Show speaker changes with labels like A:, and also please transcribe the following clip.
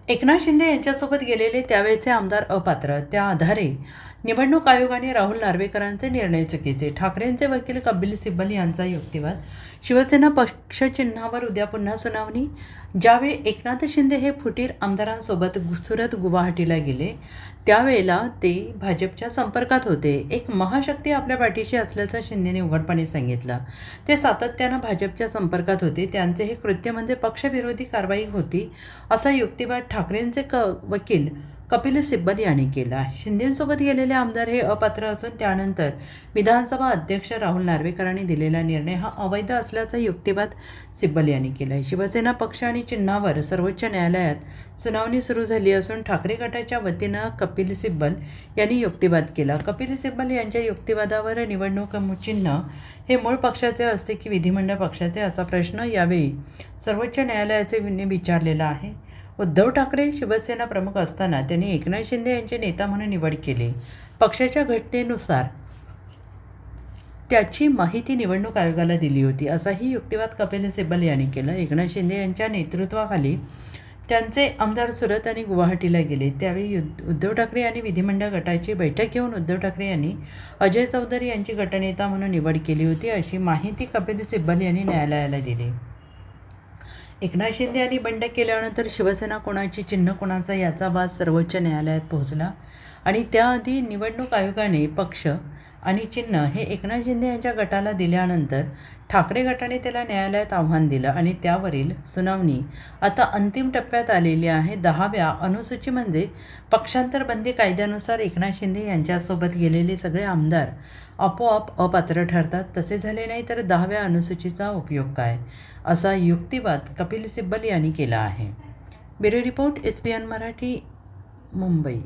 A: एकनाथ शिंदे यांच्यासोबत गेलेले त्यावेळचे आमदार अपात्र, त्या आधारे निवडणूक आयोगाने राहुल नार्वेकरांचे निर्णय चुकीचे. ठाकरेंचे वकील कपिल सिब्बल यांचा युक्तिवाद. शिवसेना पक्षचिन्हावर उद्या पुन्हा सुनावणी. ज्यावेळी एकनाथ शिंदे हे फुटीर आमदारांसोबत सुरत गुवाहाटीला गेले त्यावेळेला ते भाजपच्या संपर्कात होते. एक महाशक्ती आपल्या पाठीशी असल्याचं शिंदेने उघडपणे सांगितलं. ते सातत्यानं भाजपच्या संपर्कात होते. त्यांचे हे कृत्य म्हणजे पक्षविरोधी कारवाई होती असा युक्तिवाद ठाकरेंचे वकील कपिल सिब्बल यांनी केला. शिंदेंसोबत गेलेले आमदार हे अपात्र असून त्यानंतर विधानसभा अध्यक्ष राहुल नार्वेकरांनी दिलेला निर्णय हा अवैध असल्याचा युक्तिवाद सिब्बल यांनी केला. शिवसेना पक्ष आणि चिन्हावर सर्वोच्च न्यायालयात सुनावणी सुरू झाली असून ठाकरे गटाच्या वतीनं कपिल सिब्बल यांनी युक्तिवाद केला. कपिल सिब्बल यांच्या युक्तिवादावर निवडणूक चिन्ह हे मूळ पक्षाचे असते की विधिमंडळ पक्षाचे असा प्रश्न यावेळी सर्वोच्च न्यायालयाचे विचारलेला आहे. उद्धव ठाकरे शिवसेना प्रमुख असताना त्यांनी एकनाथ शिंदे यांचे नेता म्हणून निवड केली. पक्षाच्या घटनेनुसार त्याची माहिती निवडणूक आयोगाला दिली होती असाही युक्तिवाद कपिल सिब्बल यांनी केला. एकनाथ शिंदे यांच्या नेतृत्वाखाली त्यांचे आमदार सुरत आणि गुवाहाटीला गेले त्यावेळी उद्धव ठाकरे यांनी विधिमंडळ गटाची बैठक घेऊन उद्धव ठाकरे यांनी अजय चौधरी यांची गटनेता म्हणून निवड केली होती अशी माहिती कपिल सिब्बल यांनी न्यायालयाला दिली. एकनाथ शिंदे यांनी बंड केल्यानंतर शिवसेना कोणाची चिन्ह कोणाचा याचा वाद सर्वोच्च न्यायालयात पोहोचला आणि त्याआधी निवडणूक आयोगाने पक्ष आणि चिन्ह हे एकनाथ शिंदे यांच्या गटाला दिल्यानंतर ठाकरे गटाने त्याला न्यायालयात आव्हान दिलं आणि त्यावरील सुनावणी आता अंतिम टप्प्यात आलेली आहे. 10व्या अनुसूची म्हणजे पक्षांतर बंदी कायद्यानुसार एकनाथ शिंदे यांच्यासोबत गेलेले सगळे आमदार आपोआप अपात्र ठरतात. तसे झाले नाही तर 10व्या अनुसूचीचा उपयोग काय असा युक्तिवाद कपिल सिब्बल यांनी केला आहे. Bureau report, SBN Marathi, Mumbai.